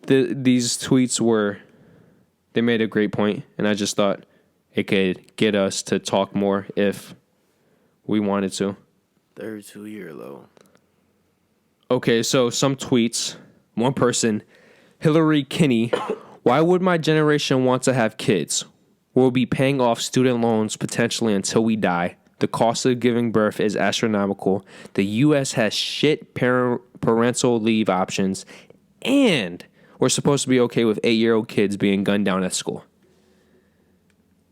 these tweets they made a great point, and I just thought it could get us to talk more if we wanted to. 32-year low. Okay, so some tweets. One person, Hillary Kinney, why would my generation want to have kids? We'll be paying off student loans potentially until we die. The cost of giving birth is astronomical. The U.S. has shit parental leave options, and we're supposed to be okay with 8-year-old kids being gunned down at school.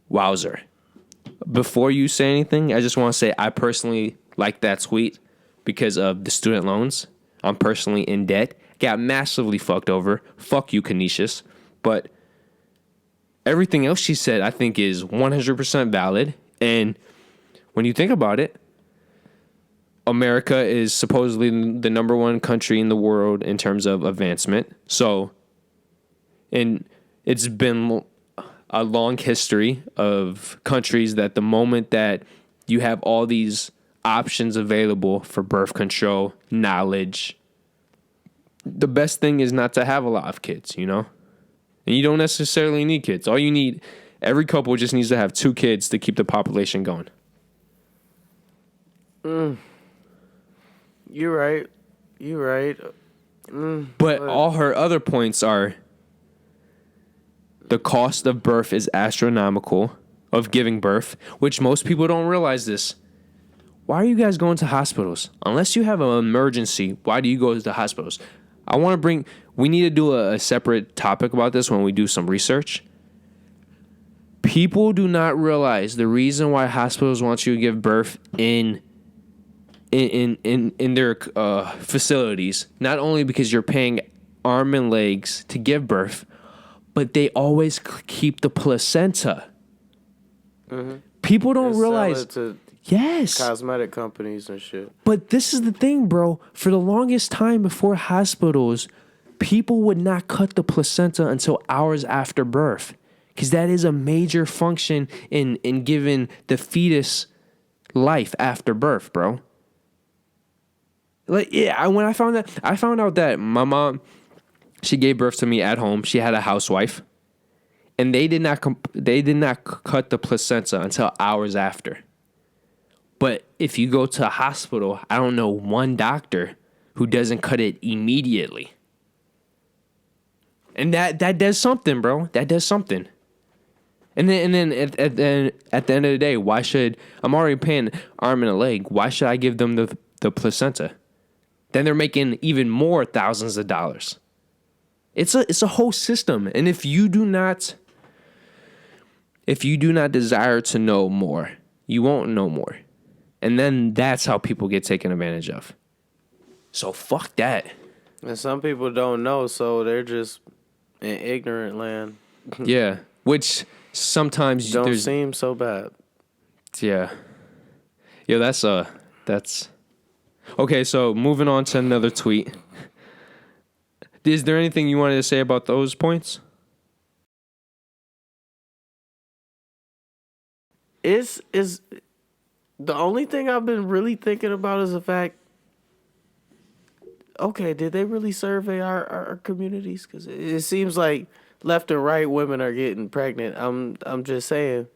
Wowzer. Before you say anything, I just want to say I personally like that tweet because of the student loans. I'm personally in debt. Got massively fucked over. Fuck you, Canisius. But everything else she said, I think, is 100% valid. And when you think about it, America is supposedly the number one country in the world in terms of advancement. So, and it's been a long history of countries that the moment that you have all these options available for birth control, knowledge, the best thing is not to have a lot of kids, you know? And you don't necessarily need kids. All you need, every couple just needs to have 2 kids to keep the population going. You're right. But all her other points are the cost of birth is astronomical, of giving birth, which most people don't realize this. Why are you guys going to hospitals? Unless you have an emergency, why do you go to hospitals? We need to do a separate topic about this when we do some research. People do not realize the reason why hospitals want you to give birth in their facilities, not only because you're paying arm and legs to give birth, but they always keep the placenta. Mm-hmm. People don't realize. Sell it to yes. Cosmetic companies and shit. But this is the thing, bro. For the longest time before hospitals, people would not cut the placenta until hours after birth. Because that is a major function in giving the fetus life after birth, bro. Like, yeah, when I found out that my mom, she gave birth to me at home. She had a housewife, and they did not cut the placenta until hours after. But if you go to a hospital, I don't know one doctor who doesn't cut it immediately. And that does something, bro. That does something. And then at the end of the day, why should I'm already paying arm and a leg? Why should I give them the placenta? Then they're making even more thousands of dollars. It's a whole system, and if you do not desire to know more, you won't know more, and then that's how people get taken advantage of. So fuck that. And some people don't know, so they're just in ignorant land. Yeah, which sometimes don't seem so bad. Yeah, that's okay. So moving on to another tweet. Is there anything you wanted to say about those points? Is the only thing I've been really thinking about is the fact, okay, did they really survey our communities? Because it seems like left and right women are getting pregnant. I'm just saying.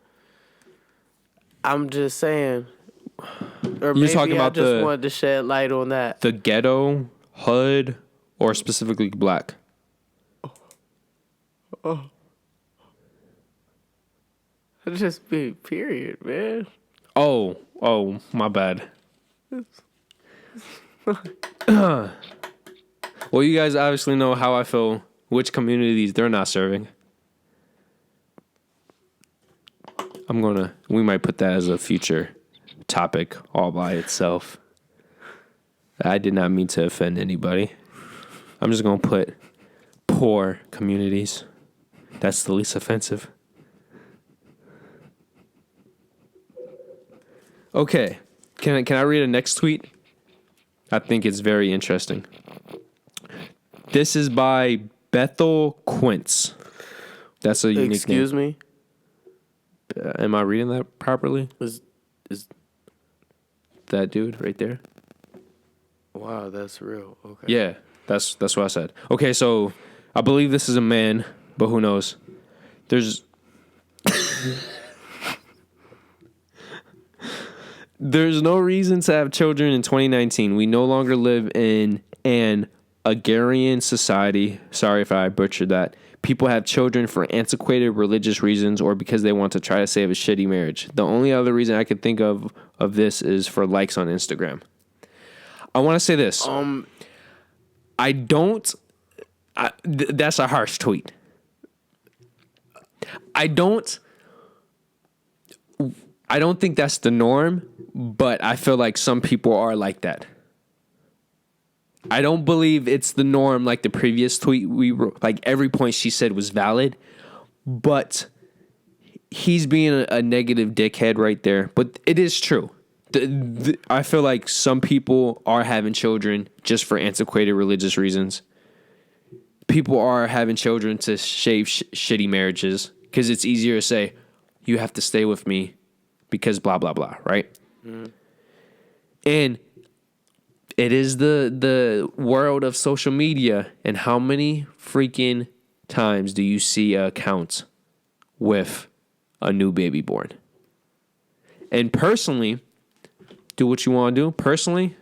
Or You're maybe talking about I just wanted to shed light on that. The ghetto, HUD, or specifically black? Oh. Just be period, man. Oh, my bad. Well, you guys obviously know how I feel, which communities they're not serving. We might put that as a future topic all by itself. I did not mean to offend anybody. I'm just going to put poor communities. That's the least offensive. Okay. Can I read a next tweet? I think it's very interesting. This is by Bethel Quince. That's a unique Excuse name. me? Am I reading that properly? Is that dude right there? Wow, that's real. Okay. Yeah, that's what I said. Okay, so I believe this is a man, but who knows? There's no reason to have children in 2019. We no longer live in an agrarian society. Sorry if I butchered that. People have children for antiquated religious reasons or because they want to try to save a shitty marriage. The only other reason I could think of this is for likes on Instagram. I want to say this. That's a harsh tweet. I don't think that's the norm, but I feel like some people are like that. I don't believe it's the norm like the previous tweet we wrote. Like every point she said was valid, but he's being a negative dickhead right there. But it is true. I feel like some people are having children just for antiquated religious reasons. People are having children to shave shitty marriages because it's easier to say, you have to stay with me because blah, blah, blah, right? Mm. And it is the world of social media. And how many freaking times do you see accounts with a new baby born? And personally, do what you want to do. Personally,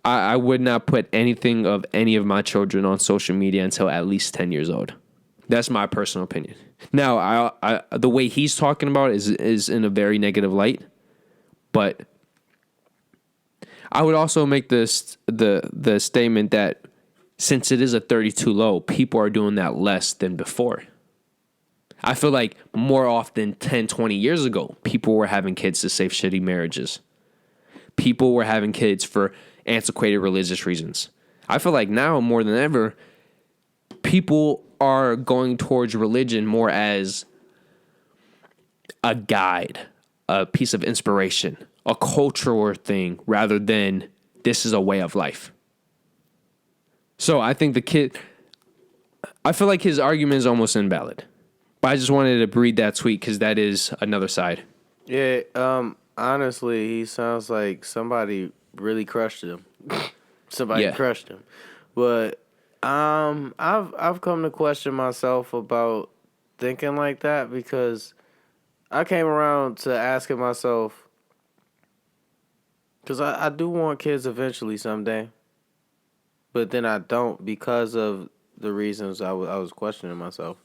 I would not put anything of any of my children on social media until at least 10 years old. That's my personal opinion. Now, I the way he's talking about it is in a very negative light, but I would also make this the statement that since it is a 32 low, people are doing that less than before. I feel like more often 10, 20 years ago, people were having kids to save shitty marriages. People were having kids for antiquated religious reasons. I feel like now more than ever, people are going towards religion more as a guide, a piece of inspiration, a cultural thing, rather than this is a way of life. So I think I feel like his argument is almost invalid. But I just wanted to read that tweet because that is another side. Yeah, honestly, he sounds like somebody really crushed him. Somebody crushed him. But I've come to question myself about thinking like that because I came around to asking myself, because I do want kids eventually someday, but then I don't because of the reasons I was questioning myself.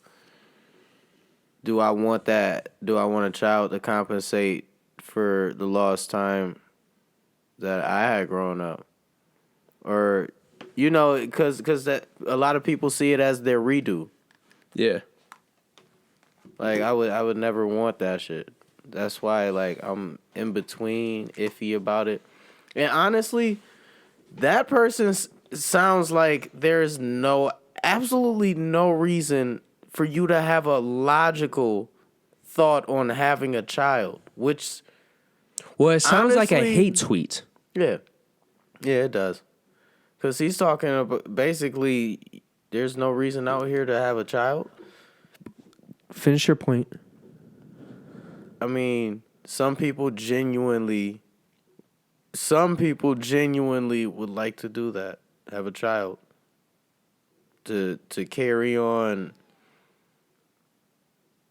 Do I want that? Do I want a child to compensate for the lost time that I had growing up? Or, because that a lot of people see it as their redo. Yeah. Like, I would never want that shit. That's why, like, I'm in between, iffy about it. And honestly, that person sounds like there's absolutely no reason for you to have a logical thought on having a child, which... Well, it sounds like a hate tweet. Yeah. Yeah, it does. Because he's talking about, basically, there's no reason out here to have a child. Finish your point. I mean, some people genuinely would like to do that, have a child, to carry on,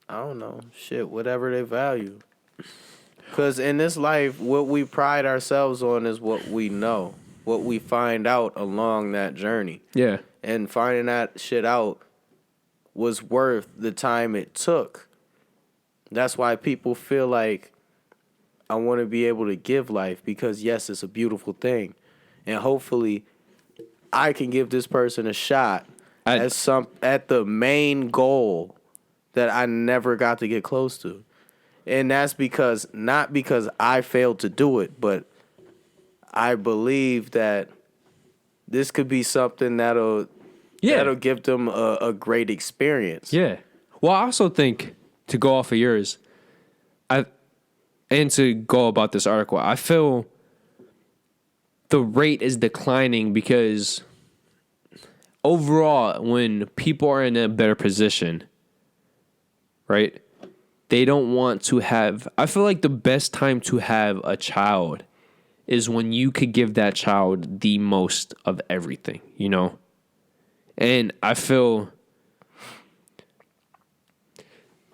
I don't know, shit, whatever they value. Because in this life, what we pride ourselves on is what we know, what we find out along that journey. Yeah. And finding that shit out was worth the time it took. That's why people feel like I want to be able to give life because, yes, it's a beautiful thing. And hopefully I can give this person a shot at the main goal that I never got to get close to. And that's not because I failed to do it, but I believe that this could be something that'll give them a great experience. Yeah. Well, I also think, to go off of yours, and to go about this article, I feel the rate is declining because overall, when people are in a better position, right, they don't want to have... I feel like the best time to have a child is when you could give that child the most of everything, And I feel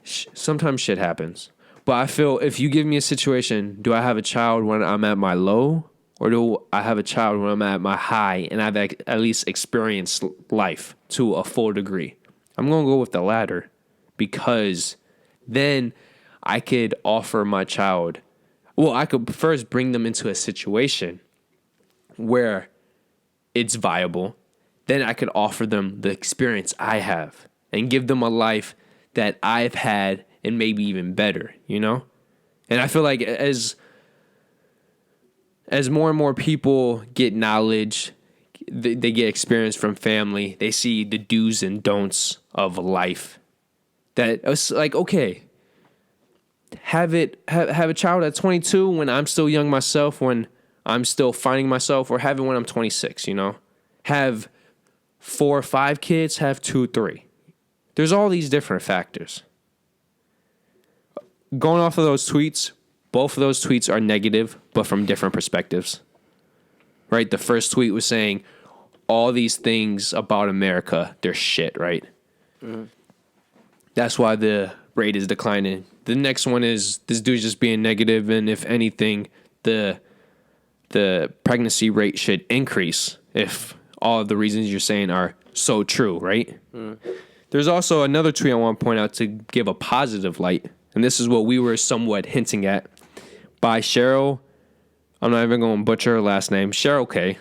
sometimes shit happens. But I feel if you give me a situation, do I have a child when I'm at my low? Or do I have a child when I'm at my high and I've at least experienced life to a full degree? I'm going to go with the latter because then I could offer my child, well, I could first bring them into a situation where it's viable. Then I could offer them the experience I have and give them a life that I've had and maybe even better, you know? And I feel like as more and more people get knowledge, they get experience from family, they see the do's and don'ts of life. That it's like, okay, have a child at 22 when I'm still young myself, when I'm still finding myself, or have it when I'm 26, you know? Have 4 or 5 kids, have 2, 3. There's all these different factors. Going off of those tweets, both of those tweets are negative, but from different perspectives. Right? The first tweet was saying all these things about America, they're shit, right? Mm-hmm. That's why the rate is declining. The next one is this dude's just being negative, and if anything, the pregnancy rate should increase if all of the reasons you're saying are so true, right? Mm. There's also another tweet I want to point out to give a positive light, and this is what we were somewhat hinting at, by Cheryl. I'm not even going to butcher her last name. Cheryl K.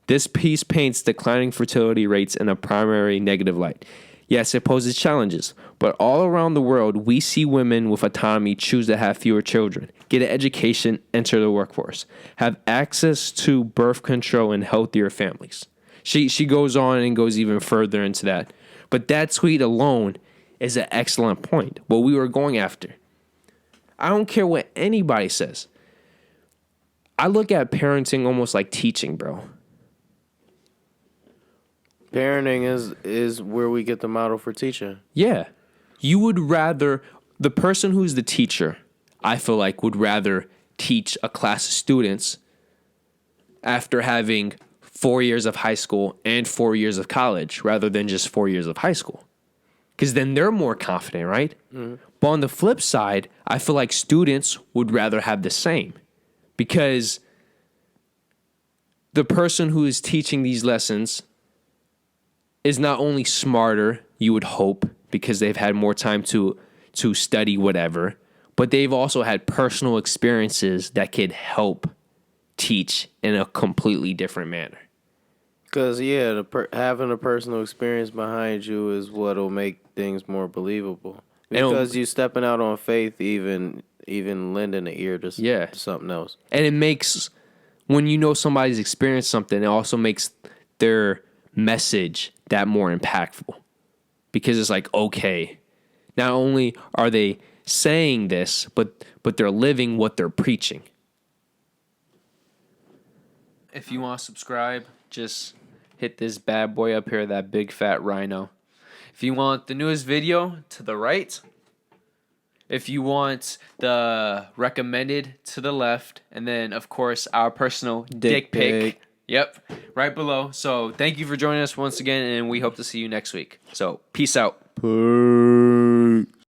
This piece paints declining fertility rates in a primary negative light. Yes, it poses challenges, but all around the world, we see women with autonomy choose to have fewer children, get an education, enter the workforce, have access to birth control and healthier families. She goes on and goes even further into that. But that tweet alone is an excellent point, what we were going after. I don't care what anybody says. I look at parenting almost like teaching, bro. Parenting is where we get the model for teaching. Yeah. You would rather, the person who's the teacher, I feel like, would rather teach a class of students after having 4 years of high school and 4 years of college rather than just 4 years of high school. Because then they're more confident, right? Mm-hmm. But on the flip side, I feel like students would rather have the same. Because the person who is teaching these lessons is not only smarter, you would hope, because they've had more time to study whatever, but they've also had personal experiences that could help teach in a completely different manner. Because, yeah, having a personal experience behind you is what will make things more believable. Because you stepping out on faith, even lending an ear to something else. And it makes, when you know somebody's experienced something, it also makes their message that more impactful. Because it's like, okay, not only are they saying this, but they're living what they're preaching. If you want to subscribe, just hit this bad boy up here, that big fat rhino. If you want the newest video, to the right. If you want the recommended, to the left. And then, of course, our personal dick pic. Yep, right below. So thank you for joining us once again, and we hope to see you next week. So peace out. Peace.